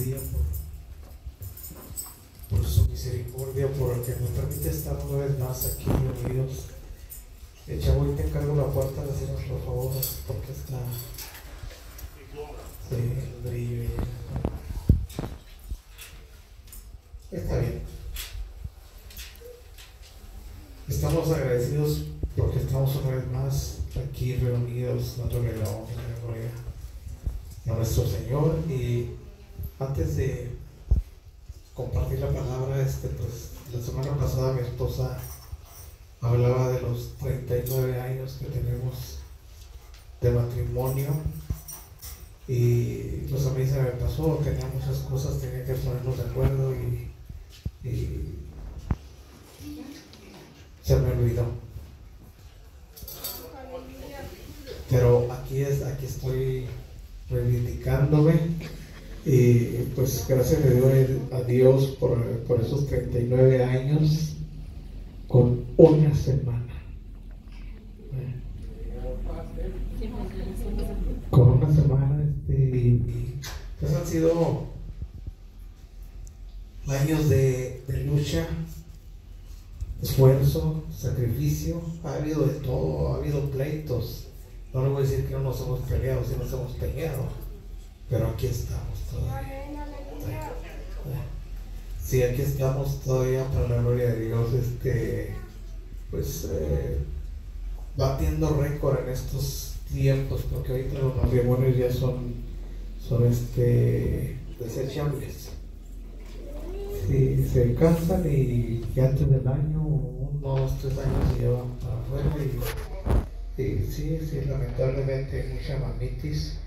día, por su misericordia, por el que nos permite estar una vez más aquí reunidos. Chavo, y te encargo la puerta, le hacemos por favor, porque está el brillo. Está bien. Estamos agradecidos porque estamos una vez más aquí reunidos, dándole la honra y la gloria a nuestro Señor. Y antes de compartir la palabra, pues la semana pasada mi esposa hablaba de los 39 años que tenemos de matrimonio, y pues a mí se me pasó, tenía muchas cosas, tenía que ponernos de acuerdo y se me olvidó. Pero aquí estoy reivindicándome, y pues gracias le doy a Dios por esos 39 años con una semana. Con una semana, pues han sido años de lucha, esfuerzo, sacrificio. Ha habido de todo, ha habido pleitos. No le voy a decir que no nos hemos peleado, sí nos hemos peleado, pero aquí estamos todavía. Sí, aquí estamos todavía, para la gloria de Dios, batiendo récord en estos tiempos, porque ahorita los matrimonios ya son desechables. Sí, se casan y antes del año, 1, 2, 3 años se llevan para afuera, y sí, lamentablemente hay mucha mamitis.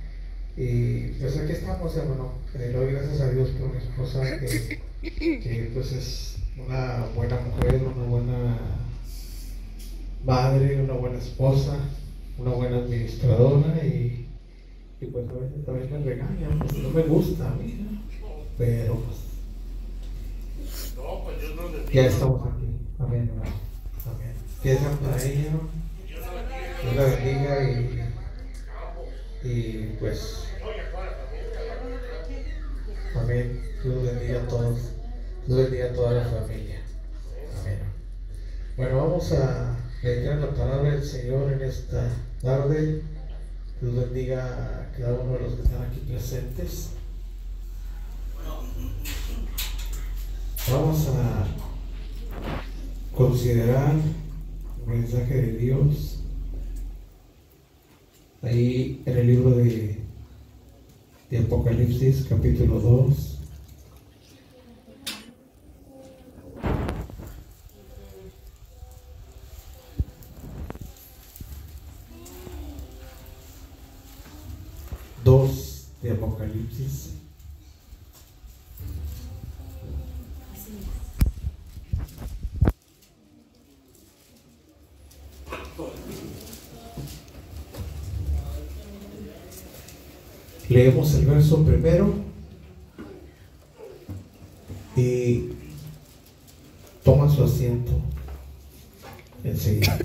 Y pues aquí estamos, hermano. Le doy gracias a Dios por mi esposa, que pues es una buena mujer, una buena madre, una buena esposa, una buena administradora, y pues a veces también me regañan, pues no me gusta a mí, ¿no? Pero pues ya estamos aquí. Amén, hermano. Amén. Piensen para ella, Dios la bendiga, y pues amén. Dios bendiga a todos. Dios bendiga a toda la familia. Amén. Bueno, vamos a dedicar la palabra del Señor en esta tarde. Dios bendiga a cada uno de los que están aquí presentes. Vamos a considerar el mensaje de Dios ahí en el libro de Apocalipsis, capítulo 2. De Apocalipsis. Leemos el verso primero y toma su asiento enseguida.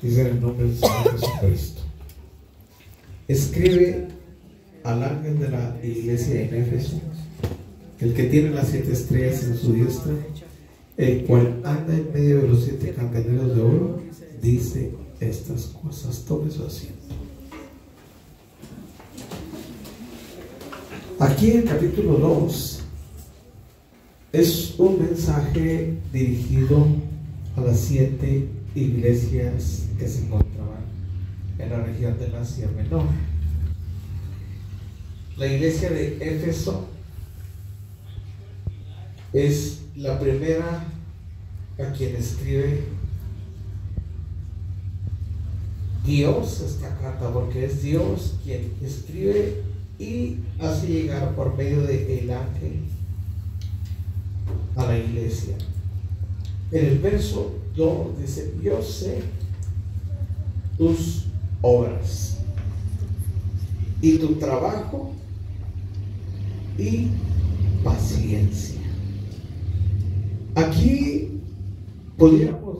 Dice en el nombre del Señor Jesucristo. Escribe al ángel de la iglesia en Éfeso, el que tiene las 7 estrellas en su diestra, el cual anda en medio de los 7 candeleros de oro, dice estas cosas. Tome su asiento. Aquí en el capítulo 2 es un mensaje dirigido a las 7 iglesias que se encontraban en la región del Asia Menor. La iglesia de Éfeso es la primera a quien escribe Dios esta carta, porque es Dios quien escribe y hace llegar por medio del ángel a la iglesia. En el verso 2 dice: yo sé tus obras y tu trabajo y paciencia. Aquí podríamos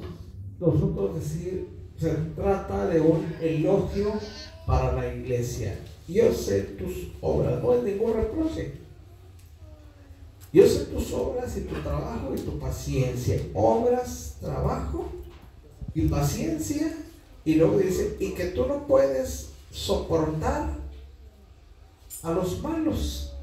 nosotros decir, se trata de un elogio para la iglesia. Yo sé tus obras, no es ningún reproche. tus obras y tu trabajo y tu paciencia. Obras, trabajo y paciencia. Y luego dice, y que tú no puedes soportar a los malos.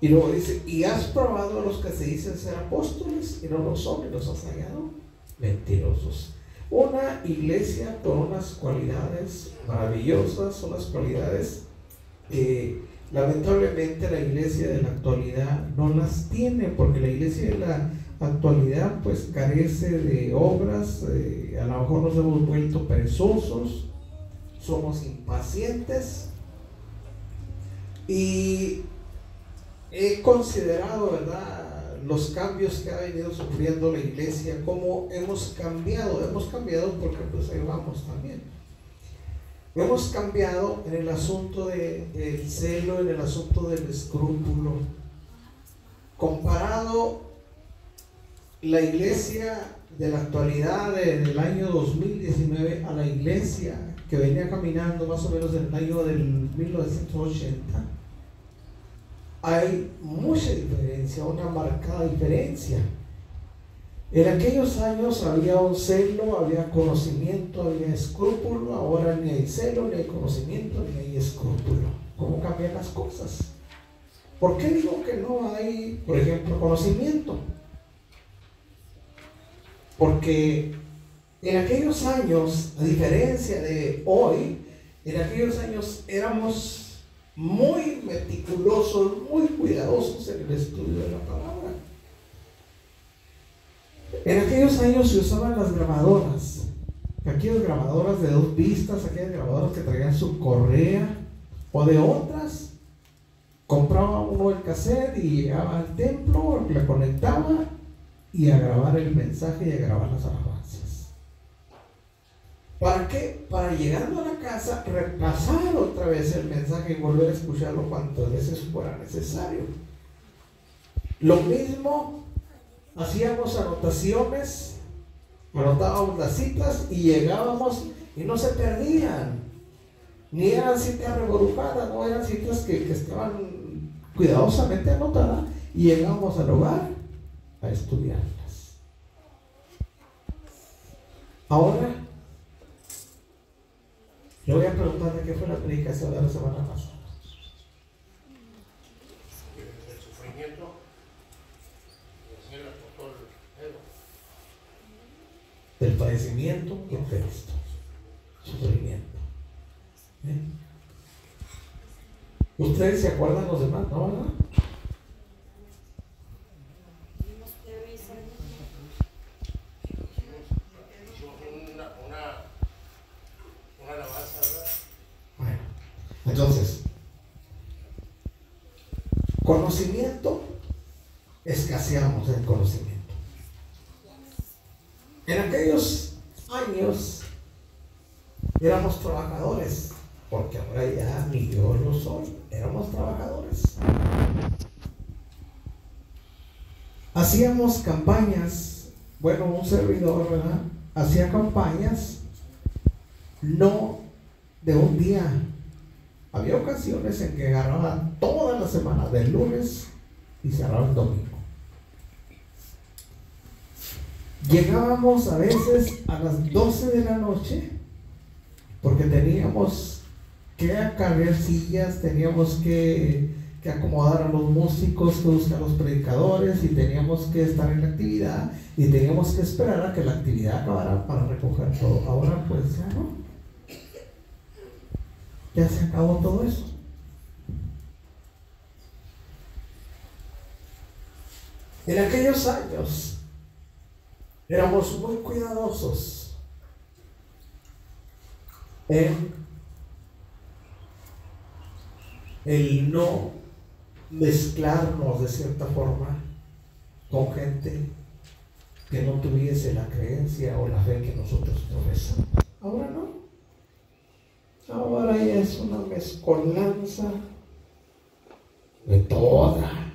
Y luego dice, y has probado a los que se dicen ser apóstoles y no lo son, y los has hallado mentirosos. Una iglesia con unas cualidades maravillosas, unas cualidades lamentablemente la iglesia de la actualidad no las tiene, porque la iglesia de la actualidad pues carece de obras, a lo mejor nos hemos vuelto perezosos, somos impacientes, y he considerado, ¿verdad?, los cambios que ha venido sufriendo la iglesia, cómo hemos cambiado porque pues ahí vamos también. Hemos cambiado en el asunto del celo, en el asunto del escrúpulo. Comparado la iglesia de la actualidad del año 2019 a la iglesia que venía caminando más o menos en el año del 1980, hay mucha diferencia, una marcada diferencia. En aquellos años había un celo, había conocimiento, había escrúpulo. Ahora ni hay celo, ni hay conocimiento, ni hay escrúpulo. ¿Cómo cambian las cosas? ¿Por qué digo que no hay, por ejemplo, conocimiento? Porque en aquellos años, a diferencia de hoy, en aquellos años éramos muy meticulosos, muy cuidadosos en el estudio de la palabra. En aquellos años se usaban las grabadoras, aquellas grabadoras de 2 pistas, aquellas grabadoras que traían su correa, o de otras, compraba uno el cassette y llegaba al templo, le conectaba y a grabar el mensaje y a grabar las alabanzas. ¿Para qué? Para llegando a la casa repasar otra vez el mensaje y volver a escucharlo cuantas veces fuera necesario. Lo mismo, hacíamos anotaciones, anotábamos las citas y llegábamos y no se perdían, ni eran citas reburujadas, no eran citas que estaban cuidadosamente anotadas, y llegábamos al hogar a estudiarlas. Ahora le voy a preguntar de qué fue la predicación de la semana pasada. El sufrimiento, del padecimiento de Cristo, sufrimiento. ¿Ustedes se acuerdan los demás? ¿No, verdad? una alabanza, ¿verdad? Bueno, entonces, conocimiento, escaseamos el conocimiento. En aquellos años éramos trabajadores, porque ahora ya ni yo lo soy, éramos trabajadores. Hacíamos campañas, bueno, un servidor, ¿verdad?, hacía campañas no de un día. Había ocasiones en que agarraba toda la semana, del lunes, y cerraba el domingo. Llegábamos a veces a las 12 de la noche, porque teníamos que acarrear sillas, teníamos que acomodar a los músicos, que buscar a los predicadores, y teníamos que estar en la actividad, y teníamos que esperar a que la actividad acabara para recoger todo. Ahora pues ya no, ya se acabó todo eso. En aquellos años éramos muy cuidadosos en el no mezclarnos de cierta forma con gente que no tuviese la creencia o la fe que nosotros profesamos. Ahora no. Ahora ya es una mezcolanza de toda.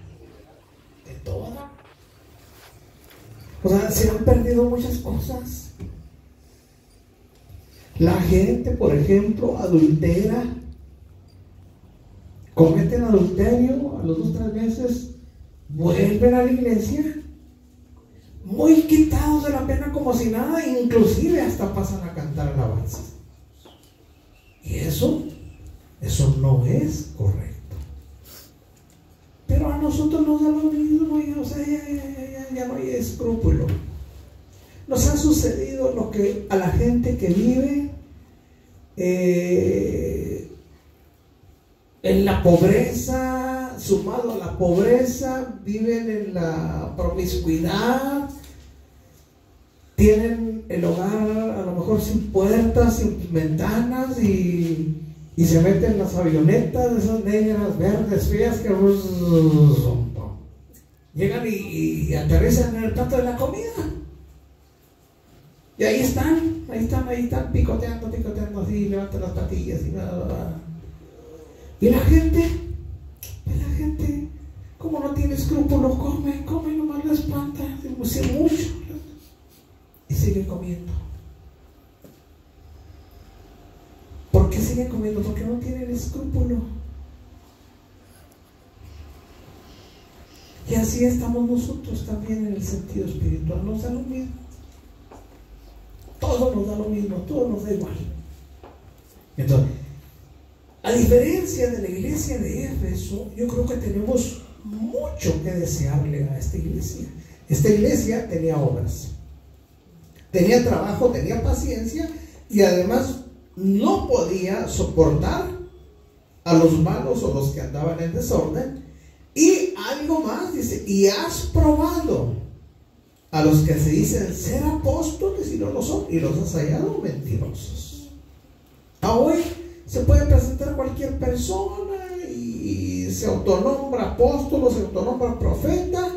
O sea, se han perdido muchas cosas. La gente, por ejemplo, adultera, cometen adulterio a los 2 o 3 meses, vuelven a la iglesia muy quitados de la pena como si nada, inclusive hasta pasan a cantar alabanzas. Y eso no es correcto. Pero a nosotros nos da lo mismo, o sea, ya no hay escrúpulo. Nos ha sucedido lo que a la gente que vive en la pobreza, sumado a la pobreza, viven en la promiscuidad, tienen el hogar a lo mejor sin puertas, sin ventanas, y se meten en las avionetas, esas negras, verdes, feas, que llegan y aterrizan en el plato de la comida. Y ahí están, picoteando así, levantan las patillas y nada. Y la gente, como no tiene escrúpulos, come, nomás la espanta, mucho, y sigue comiendo. ¿Por qué sigue comiendo? Porque no tienen escrúpulo. Y así estamos nosotros también en el sentido espiritual. Nos da lo mismo. Todo nos da lo mismo, todo nos da igual. Entonces, a diferencia de la iglesia de Éfeso, yo creo que tenemos mucho que desearle a esta iglesia. Esta iglesia tenía obras, tenía trabajo, tenía paciencia, y además no podía soportar a los malos o los que andaban en desorden. Y algo más dice: y has probado a los que se dicen ser apóstoles y no lo son, y los has hallado mentirosos. Hoy se puede presentar cualquier persona y se autonombra apóstol o se autonombra profeta,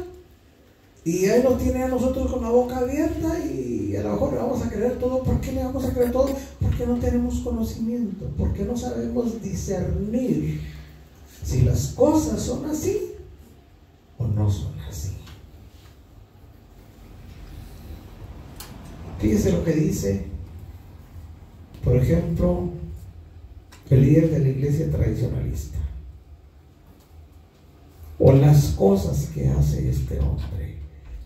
y él nos tiene a nosotros con la boca abierta, y a lo mejor le vamos a creer todo. ¿Por qué le vamos a creer todo? Porque no tenemos conocimiento, porque no sabemos discernir si las cosas son así o no son así. Fíjese lo que dice, por ejemplo, el líder de la iglesia tradicionalista, o las cosas que hace este hombre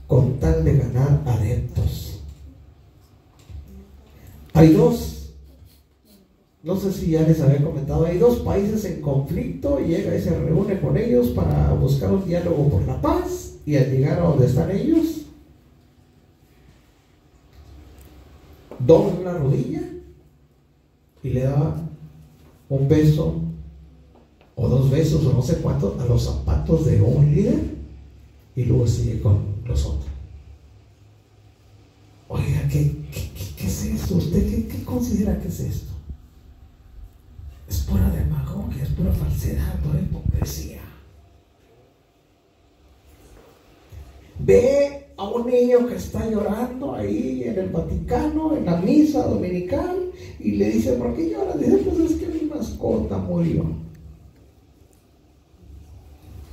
con tal de ganar adeptos. Hay dos, no sé si ya les había comentado, hay dos países en conflicto, y llega y se reúne con ellos para buscar un diálogo por la paz, y al llegar a donde están ellos, dobla la rodilla y le da un beso o dos besos o no sé cuántos a los zapatos de un líder, y luego sigue con los otros. Oiga, ¿qué es esto? ¿Usted qué considera que es esto? Es pura demagogia, es pura falsedad, pura hipocresía. Ve a un niño que está llorando ahí en el Vaticano, en la misa dominical, y le dice: ¿por qué lloras? Dice: pues es que mi mascota murió.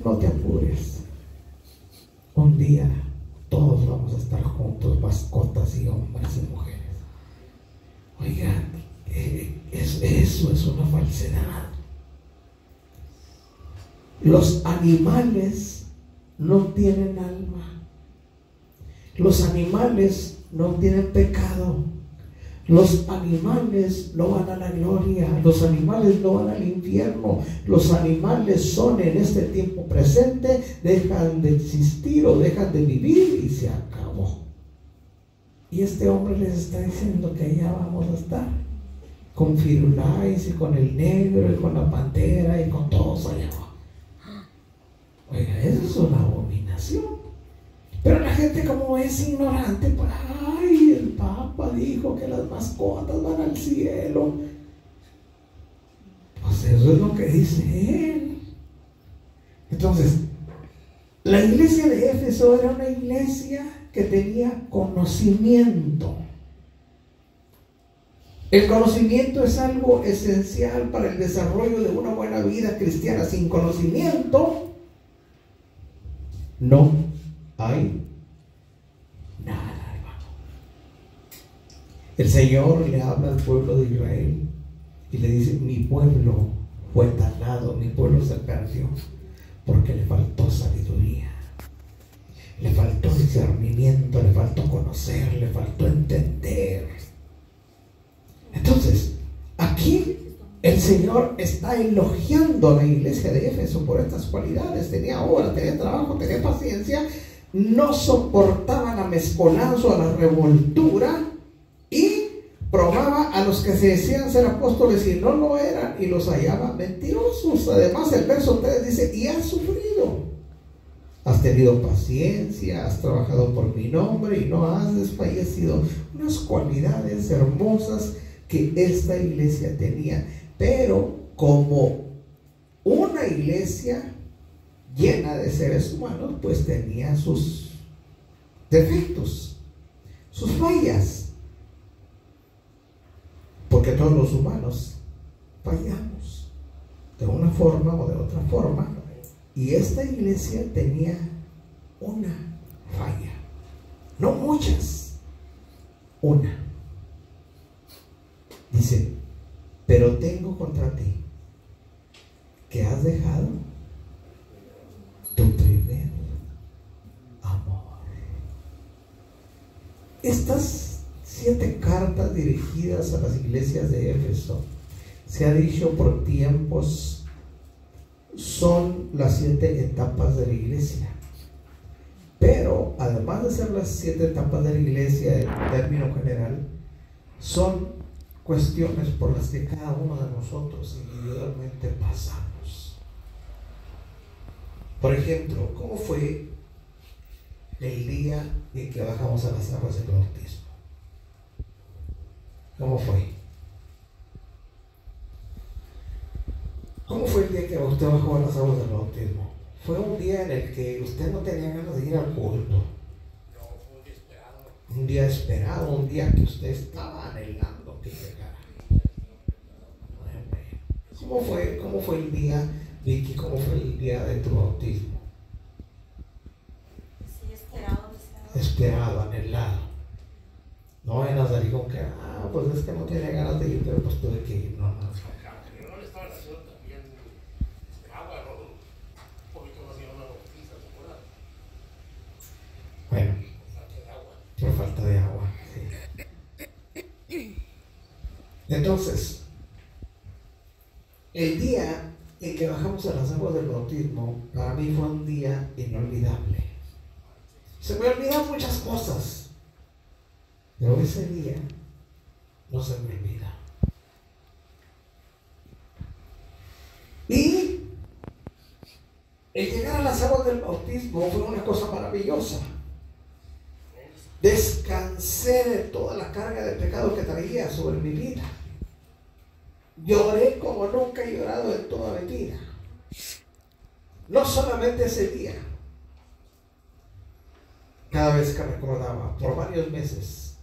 No te apures, un día todos vamos a estar juntos, mascotas y hombres y mujeres. Oigan, eso es una falsedad. Los animales no tienen alma. Los animales no tienen pecado. Los animales no van a la gloria. Los animales no van al infierno. Los animales son en este tiempo presente, dejan de existir o dejan de vivir y se acabó. Y este hombre les está diciendo que allá vamos a estar con Firulais y con el negro y con la pantera y con todos allá. Oiga, eso es una abominación. Pero la gente, como es ignorante, pues, ay, el Papa dijo que las mascotas van al cielo. Pues eso es lo que dice él. Entonces, la iglesia de Éfeso era una iglesia que tenía conocimiento. El conocimiento es algo esencial para el desarrollo de una buena vida cristiana. Sin conocimiento no hay nada, hermano. El Señor le habla al pueblo de Israel y le dice: mi pueblo fue talado, mi pueblo se perdió porque le faltó sabiduría. Señor está elogiando a la iglesia de Éfeso por estas cualidades. Tenía obra, tenía trabajo, tenía paciencia, no soportaba la mezcolanza o la revoltura y probaba a los que se decían ser apóstoles y no lo eran y los hallaba mentirosos. Además, el verso 3 dice: y has sufrido, has tenido paciencia, has trabajado por mi nombre y no has desfallecido. Unas cualidades hermosas que esta iglesia tenía, pero como una iglesia llena de seres humanos, pues tenía sus defectos, sus fallas, porque todos los humanos fallamos de una forma o de otra forma, y esta iglesia tenía una falla, no muchas, una. Dice: pero tengo contra ti que has dejado tu primer amor. Estas 7 cartas dirigidas a las iglesias de Éfeso, se ha dicho por tiempos, son las 7 etapas de la iglesia. Pero además de ser las 7 etapas de la iglesia en término general, son cuestiones por las que cada uno de nosotros individualmente pasamos. Por ejemplo, ¿cómo fue el día en que bajamos a las aguas del bautismo? ¿Cómo fue? ¿Cómo fue el día que usted bajó a las aguas del bautismo? Fue un día en el que usted no tenía ganas de ir al culto. No, fue un día esperado. Un día esperado, un día que usted estaba anhelando que llegara. ¿Cómo fue el día, Vicky? ¿Cómo fue el día de tu bautismo? Sí, esperado. Esperado, anhelado. No vayan a salir con que, pues es que no tiene ganas de ir, pero pues tuve que ir. No. Yo no le estaba haciendo también agua, ¿no? Un poquito más de una bautiza, ¿se acuerdan? Bueno, Falta de agua. por falta de agua, sí. Entonces, el día en que bajamos a las aguas del bautismo, para mí fue un día inolvidable. Se me olvidan muchas cosas, pero ese día no se me olvida. Y el llegar a las aguas del bautismo fue una cosa maravillosa. Descansé de toda la carga de pecado que traía sobre mi vida. Lloré como nunca he llorado en toda mi vida. No solamente ese día. Cada vez que recordaba, por varios meses,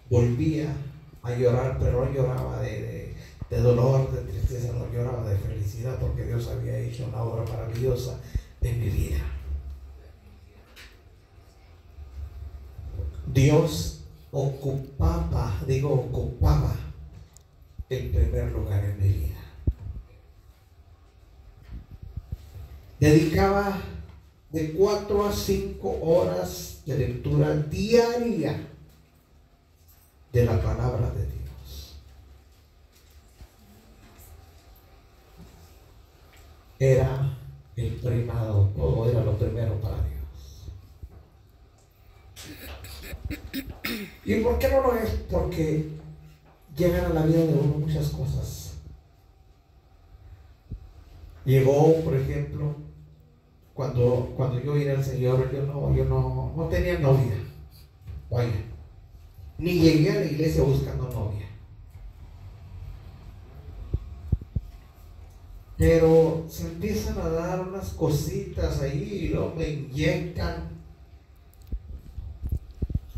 volvía a llorar, pero no lloraba de dolor, de tristeza, no lloraba de felicidad, porque Dios había hecho una obra maravillosa en mi vida. Dios ocupaba el primer lugar en mi vida. Dedicaba de 4 a 5 horas de lectura diaria de la palabra de Dios. Era el primado, todo era lo primero para Dios. ¿Y por qué no lo es? Porque llegan a la vida de uno muchas cosas. Llegó, por ejemplo, cuando yo vine al Señor, yo no tenía novia. Vaya, ni llegué a la iglesia buscando novia. Pero se empiezan a dar unas cositas ahí y luego me inyectan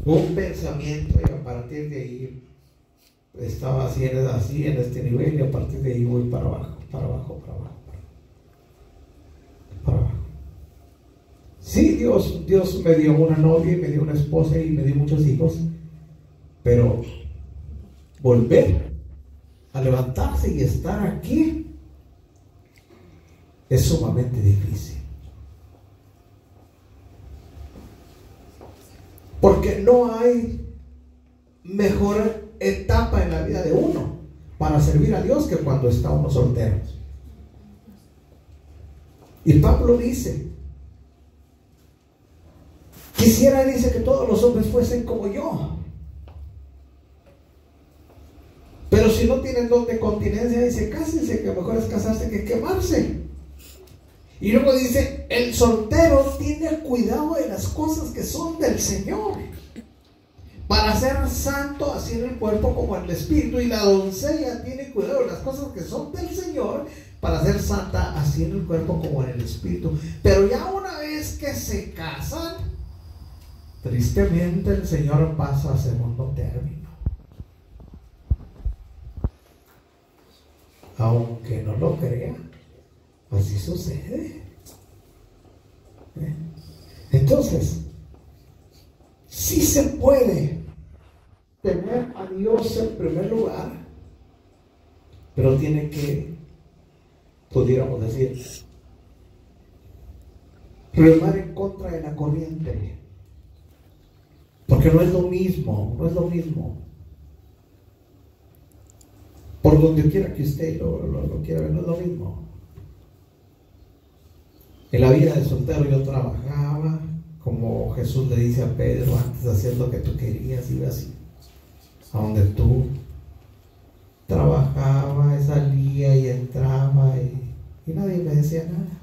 un pensamiento, y a partir de ahí estaba así en este nivel, y a partir de ahí voy para abajo. Sí, Dios me dio una novia y me dio una esposa y me dio muchos hijos, pero volver a levantarse y estar aquí es sumamente difícil. Porque no hay mejor etapa en la vida de uno para servir a Dios que cuando está uno soltero. Y Pablo dice, quisiera, dice, que todos los hombres fuesen como yo. Pero si no tienen don de continencia, dice, cásense, que mejor es casarse que quemarse. Y luego dice, el soltero tiene cuidado de las cosas que son del Señor, para ser santo así en el cuerpo como en el espíritu. Y la doncella tiene cuidado de las cosas que son del Señor, para ser santa así en el cuerpo como en el espíritu. Pero ya una vez que se casan, tristemente el Señor pasa a segundo término. Aunque no lo crean, así sucede. Entonces, sí se puede tener a Dios en primer lugar, pero tiene que, pudiéramos decir, remar en contra de la corriente, porque no es lo mismo, no es lo mismo. Por donde quiera que usted lo quiera ver, no es lo mismo. En la vida de soltero yo trabajaba, como Jesús le dice a Pedro, antes de hacer lo que tú querías, ibas a donde tú. Trabajaba, salía y entraba y nadie me decía nada.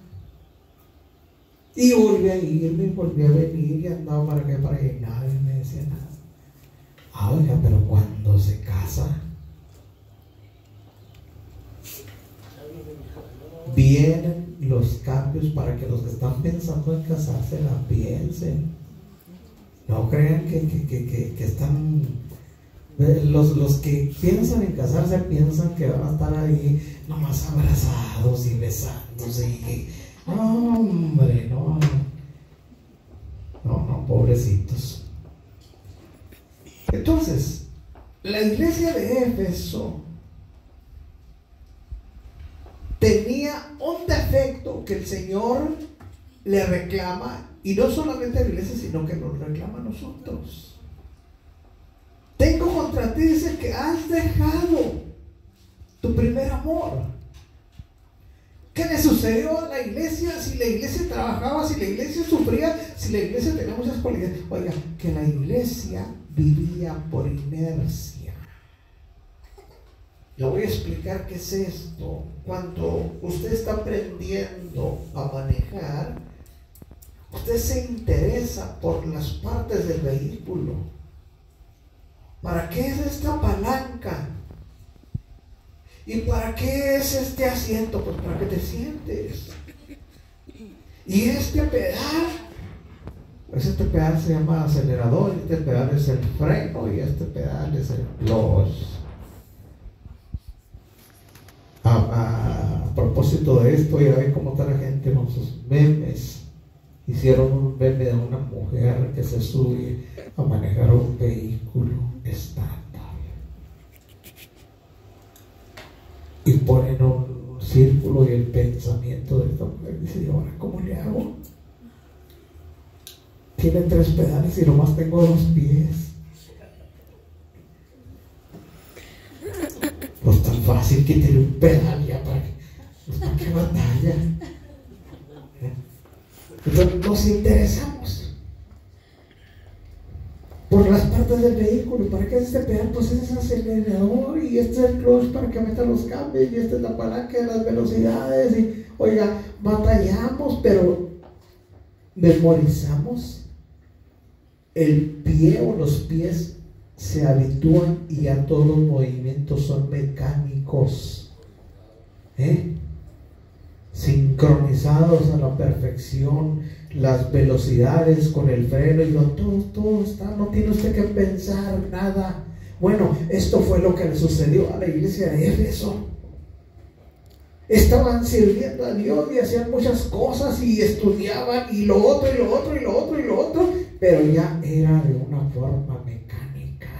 Y volví a irme, volví a venir y andaba para acá y para allá y nadie me decía nada. Oiga, pero cuando se casa, vienen los cambios para que los que están pensando en casarse la piensen. No crean que están, los que piensan en casarse piensan que van a estar ahí nomás abrazados y besándose y no, hombre, no, pobrecitos. Entonces, la iglesia de Éfeso tenía un defecto que el Señor le reclama, y no solamente a la iglesia, sino que nos reclama a nosotros. Tengo contra ti, dice, que has dejado tu primer amor. ¿Qué le sucedió a la iglesia? Si la iglesia trabajaba, si la iglesia sufría, si la iglesia tenía muchas cualidades. Oiga, que la iglesia vivía por inercia. Le voy a explicar qué es esto. Cuando usted está aprendiendo a manejar, usted se interesa por las partes del vehículo. ¿Para qué es esta palanca? ¿Y para qué es este asiento? Pues para que te sientes. Y este pedal se llama acelerador, este pedal es el freno y este pedal es el clutch. A propósito de esto, ya ven cómo está la gente con sus memes. Hicieron un meme de una mujer que se sube a manejar un vehículo estándar y ponen un círculo y el pensamiento de esta mujer dice: ¿y ahora cómo le hago? Tiene 3 pedales y nomás tengo 2 pies. No es tan fácil que tiene un pedal ya para que batalla. Entonces nos interesamos por las partes del vehículo. ¿Para qué es este pedal? Pues es el acelerador y este es el clutch para que meta los cambios y esta es la palanca de las velocidades. Y oiga, batallamos, pero memorizamos. El pie o los pies se habitúan y ya todos los movimientos son mecánicos, sincronizados a la perfección, las velocidades con el freno y todo está, no tiene usted que pensar nada. Bueno, esto fue lo que le sucedió a la iglesia de Éfeso. Estaban sirviendo a Dios y hacían muchas cosas y estudiaban y lo otro y lo otro y lo otro y lo otro, pero ya era de una forma mecánica.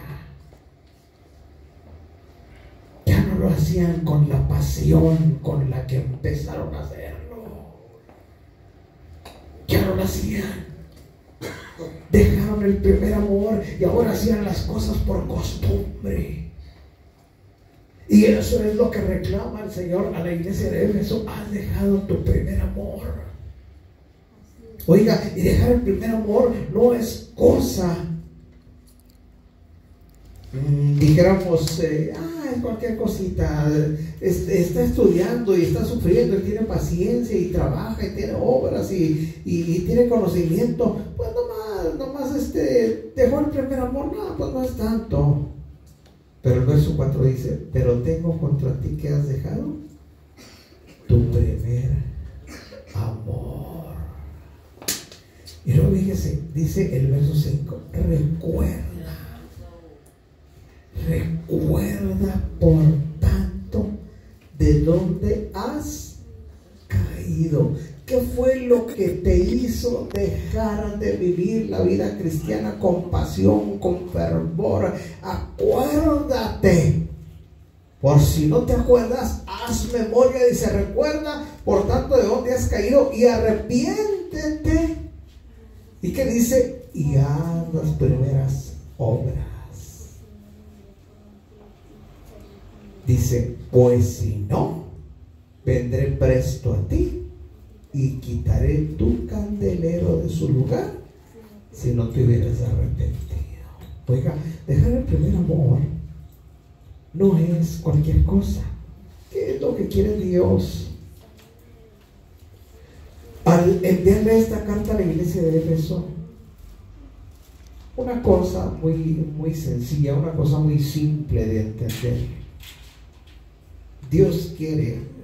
Ya no lo hacían con la pasión con la que empezaron a hacerlo. Ya no lo hacían. Dejaron el primer amor y ahora hacían las cosas por costumbre. Y eso es lo que reclama el Señor a la iglesia de Éfeso. Has dejado tu primer amor. Oiga, y dejar el primer amor no es cosa, dijéramos, es cualquier cosita. Está estudiando y está sufriendo y tiene paciencia y trabaja y tiene obras y tiene conocimiento. Pues nomás dejó el primer amor. No, pues no es tanto. Pero el verso 4 dice: pero tengo contra ti que has dejado tu primer amor. Y luego fíjese, dice el verso 5: recuerda por tanto de dónde has caído. ¿Qué fue lo que te hizo dejar de vivir la vida cristiana con pasión, con fervor? Acuérdate. Por si no te acuerdas, haz memoria. Dice: recuerda por tanto de dónde has caído y arrepiéntete. ¿Y qué dice? Y haz las primeras obras. Dice: pues si no, vendré presto a ti y quitaré tu candelero de su lugar si no te hubieras arrepentido. Oiga, dejar el primer amor no es cualquier cosa. ¿Qué es lo que quiere Dios? Al enviarle esta carta a la iglesia de Éfeso, una cosa muy sencilla, una cosa muy simple de entender. Dios quiere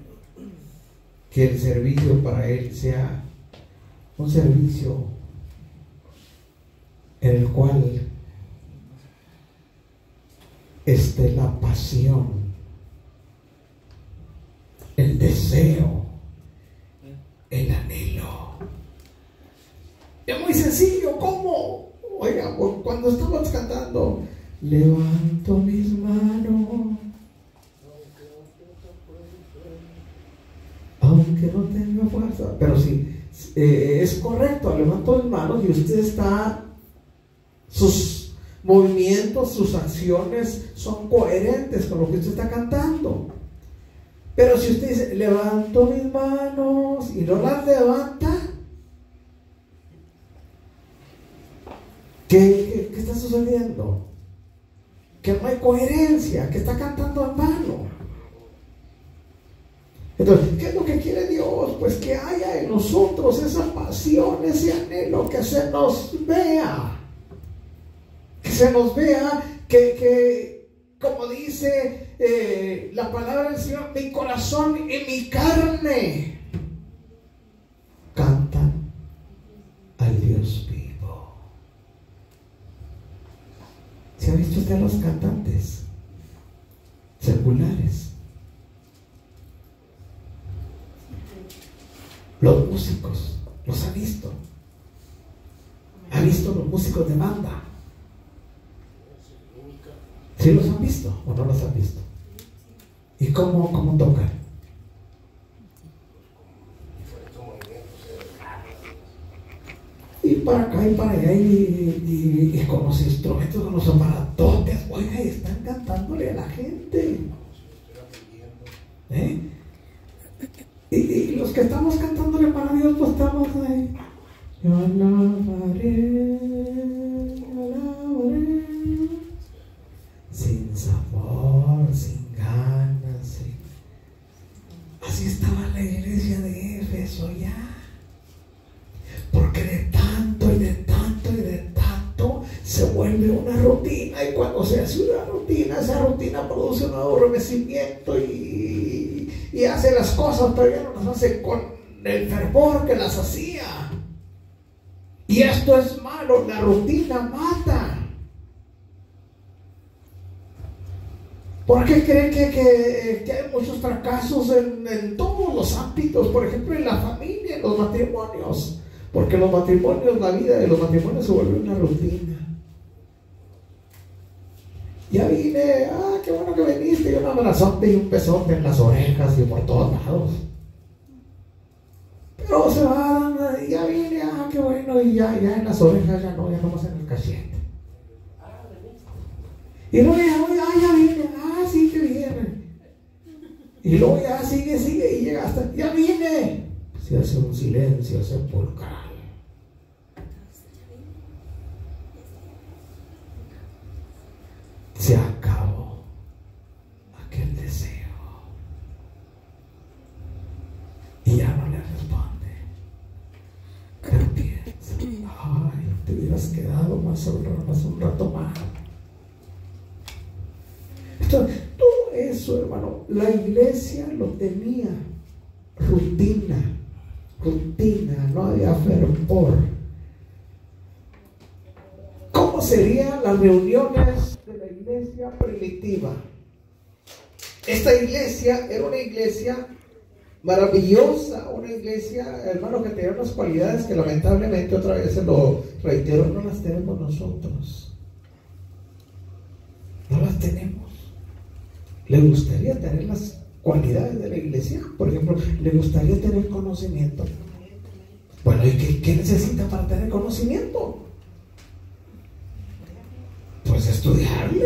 que el servicio para Él sea un servicio en el cual esté la pasión, el deseo, el anhelo. Es muy sencillo. ¿Cómo? Oiga, cuando estamos cantando: levanto mis manos, aunque no tenga fuerza. Pero sí, es correcto, levanto mis manos y usted está, sus movimientos, sus acciones son coherentes con lo que usted está cantando. Pero si usted dice: levanto mis manos, y no las levanta, ¿qué está sucediendo? Que no hay coherencia, que está cantando en vano. Entonces, ¿qué es lo que quiere Dios? Pues que haya en nosotros esa pasión, ese anhelo, que se nos vea. Que se nos vea, que como dice la palabra del Señor: mi corazón y mi carne cantan al Dios vivo. ¿Se ha visto usted a los cantantes seculares? Los músicos, ¿los ha visto? ¿Ha visto los músicos de banda? ¿Sí los han visto o no los han visto? ¿Y cómo tocan? Y para acá y para allá y con los instrumentos, con los aparatotes, oiga, y están cantándole a la gente. Y los que estamos cantándole para Dios, pues estamos ahí: yo alabaré, sin sabor, sin ganas. Así estaba la iglesia de Éfeso ya. Porque de tanto y de tanto y de tanto se vuelve una rutina. Y cuando se hace una rutina, esa rutina produce un adormecimiento y hace las cosas, pero ya no las hace con el fervor que las hacía. Y esto es malo. La rutina mata. ¿Por qué creen que hay muchos fracasos en todos los ámbitos? Por ejemplo, en la familia, en los matrimonios. Porque los matrimonios, la vida de los matrimonios se vuelve una rutina. Ya vine, qué bueno que viniste, y un abrazote y un besote en las orejas y por todos lados. Pero se van, ya vine, qué bueno, y ya en las orejas ya no más en el cachete. Y luego ya vine, sí, que viene. Y luego ya sigue y llega hasta, ya vine. Se hace un silencio sepulcral. Se acabó aquel deseo. Y ya no le responde. Pero piensa, ay, te hubieras quedado más un rato más. Entonces, todo eso, hermano, la iglesia lo tenía. Rutina, no había fervor. ¿Cómo serían las reuniones de la iglesia primitiva? Esta iglesia era una iglesia maravillosa, una iglesia, hermano, que tenía unas cualidades que lamentablemente, otra vez se lo reitero, no las tenemos nosotros. No las tenemos. ¿Le gustaría tener las cualidades de la iglesia? Por ejemplo, ¿le gustaría tener conocimiento? Bueno, ¿y qué necesita para tener conocimiento? Pues estudiarle,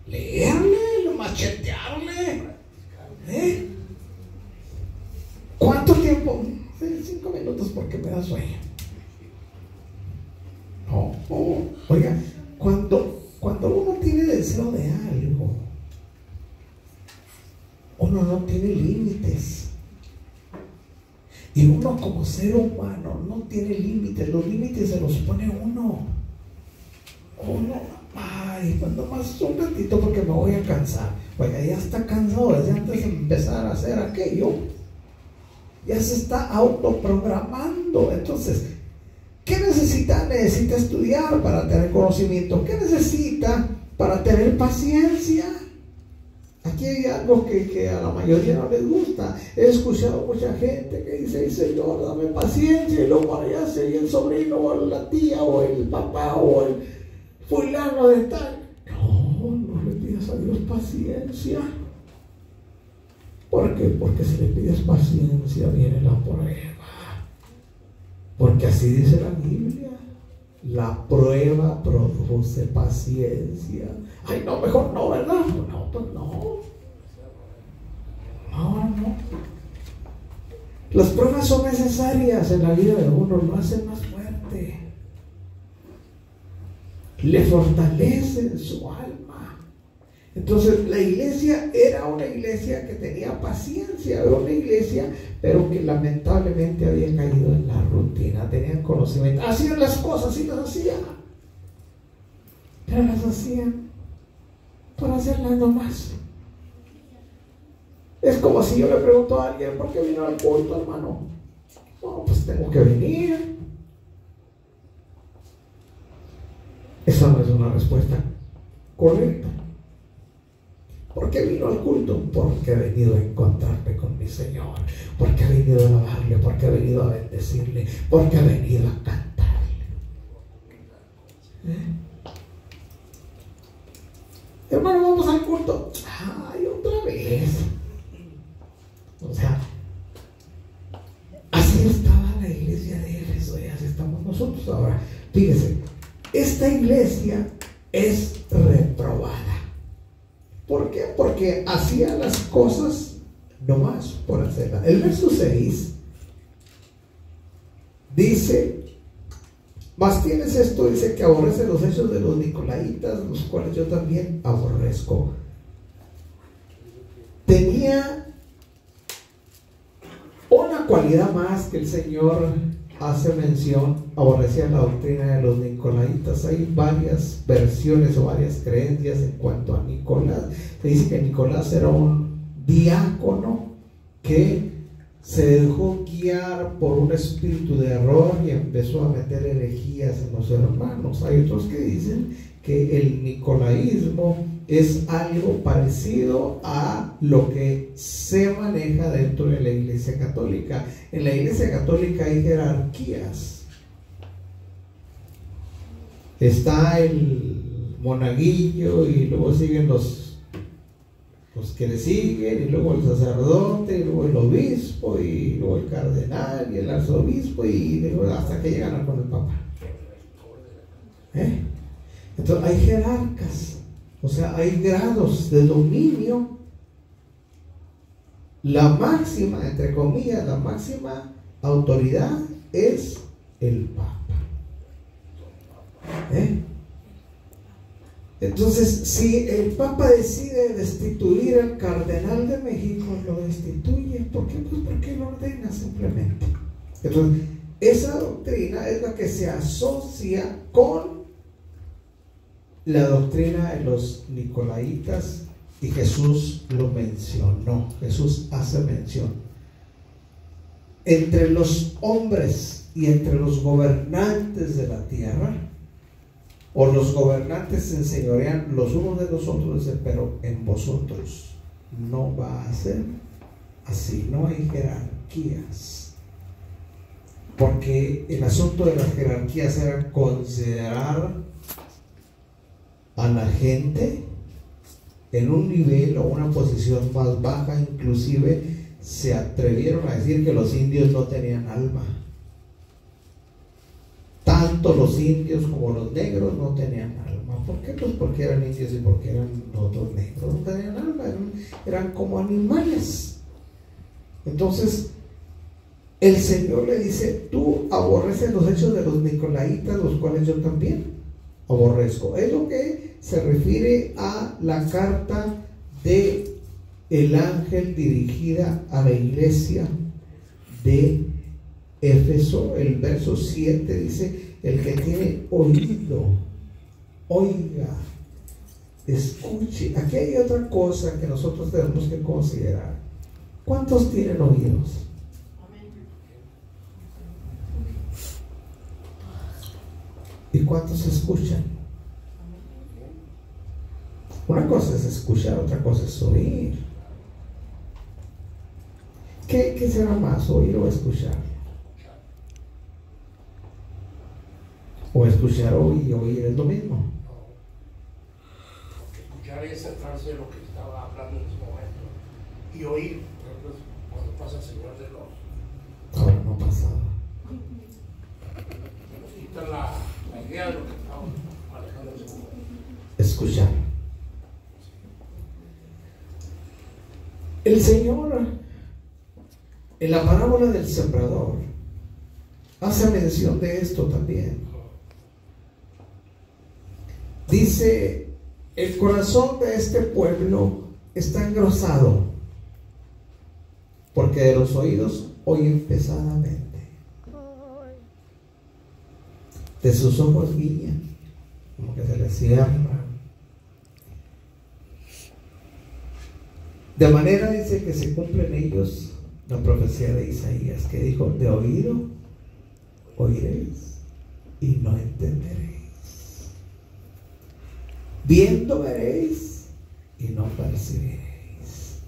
leerle, machetearle. ¿Cuánto tiempo? 5 minutos porque me da sueño. No. Oiga, cuando uno tiene deseo de algo, uno no tiene límites. Y uno como ser humano no tiene límites. Los límites se los pone uno. Ay, pues nomás un ratito porque me voy a cansar. Oiga, ya está cansado desde antes de empezar a hacer aquello. Ya se está autoprogramando. Entonces, ¿qué necesita? Necesita estudiar para tener conocimiento. ¿Qué necesita para tener paciencia? Aquí hay algo que a la mayoría no les gusta. He escuchado mucha gente que dice, Señor, dame paciencia, y luego para allá se el sobrino, o la tía, o el papá, o el fulano de tal. No le pidas a Dios paciencia. ¿Por qué? Porque si le pides paciencia viene la prueba. Porque así dice la Biblia. La prueba produce paciencia. Ay, no, mejor no, ¿verdad? No, pues no. Las pruebas son necesarias en la vida de uno, lo hacen más fuerte. Le fortalecen su alma. Entonces, la iglesia era una iglesia que tenía paciencia, era una iglesia, pero que lamentablemente había caído en la rutina. Tenían conocimiento, hacían las cosas y las hacían, pero las hacían por hacerlas nomás. Es como si yo le pregunto a alguien, ¿por qué vino al culto, hermano? No, pues tengo que venir. Esa no es una respuesta correcta. ¿Por qué vino al culto? Porque he venido a encontrarme con mi Señor, porque he venido a alabarle, porque he venido a bendecirle, porque he venido a cantarle. Hermano, vamos al culto. Ay, otra vez. O sea, así estaba la iglesia de Éfeso y así estamos nosotros ahora. Fíjese, esta iglesia es reprobada. ¿Por qué? Porque hacía las cosas nomás por hacerlas. El verso 6 dice, mas tienes esto, dice que aborrece los hechos de los nicolaitas, los cuales yo también aborrezco. Tenía una cualidad más que el Señor hace mención, aborrecía la doctrina de los nicolaitas. Hay varias versiones o varias creencias en cuanto a Nicolás. Se dice que Nicolás era un diácono que se dejó guiar por un espíritu de error y empezó a meter herejías en los hermanos. Hay otros que dicen que el nicolaísmo es algo parecido a lo que se maneja dentro de la Iglesia Católica. En la Iglesia Católica hay jerarquías. Está el monaguillo y luego siguen los que le siguen, y luego el sacerdote, y luego el obispo, y luego el cardenal, y el arzobispo, y luego hasta que llegan con el papa. Entonces hay jerarcas, o sea, hay grados de dominio la máxima, entre comillas, la máxima autoridad es el Papa. Entonces, si el Papa decide destituir al cardenal de México, lo destituye. ¿Por qué? Pues porque lo ordena simplemente. Entonces, esa doctrina es la que se asocia con la doctrina de los nicolaitas, y Jesús lo mencionó. Jesús hace mención. Entre los hombres y entre los gobernantes de la tierra, o los gobernantes se enseñorean los unos de los otros, dice, pero en vosotros no va a ser así, no hay jerarquías. Porque el asunto de las jerarquías era considerar a la gente en un nivel o una posición más baja. Inclusive se atrevieron a decir que los indios no tenían alma. Tanto los indios como los negros no tenían alma. ¿Por qué? Pues porque eran indios y porque eran otros negros. No tenían alma, eran como animales. Entonces, el Señor le dice: tú aborreces los hechos de los nicolaitas, los cuales yo también aborrezco. Es lo que se refiere a la carta de el ángel dirigida a la iglesia de Éfeso. El verso 7 dice: el que tiene oído, oiga, escuche. Aquí hay otra cosa que nosotros tenemos que considerar. ¿Cuántos tienen oídos? ¿Y cuántos escuchan? Una cosa es escuchar, otra cosa es oír. ¿Qué será más, oír o escuchar? O escuchar y oír es lo mismo. Escuchar es centrarse en lo que estaba hablando en ese momento. Y oír, por ejemplo, cuando pasa el Señor de los... Ahora no pasaba. Nos quitan la idea de lo que estaba manejando en ese momento. Escuchar. El Señor, en la parábola del sembrador, hace mención de esto también. Dice: el corazón de este pueblo está engrosado, porque de los oídos oyen pesadamente, de sus ojos guiñan, como que se les cierra. De manera, dice, que se cumple en ellos la profecía de Isaías, que dijo: de oído oiréis y no entenderéis, viendo veréis y no percibiréis.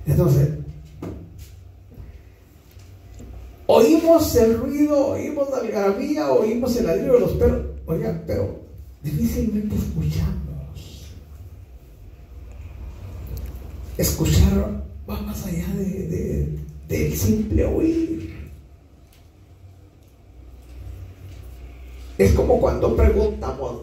Entonces, oímos el ruido, oímos la algarabía, oímos el ladrido de los perros, oiga, pero difícilmente escuchamos. Escuchar va más allá del simple oír. Es como cuando preguntamos: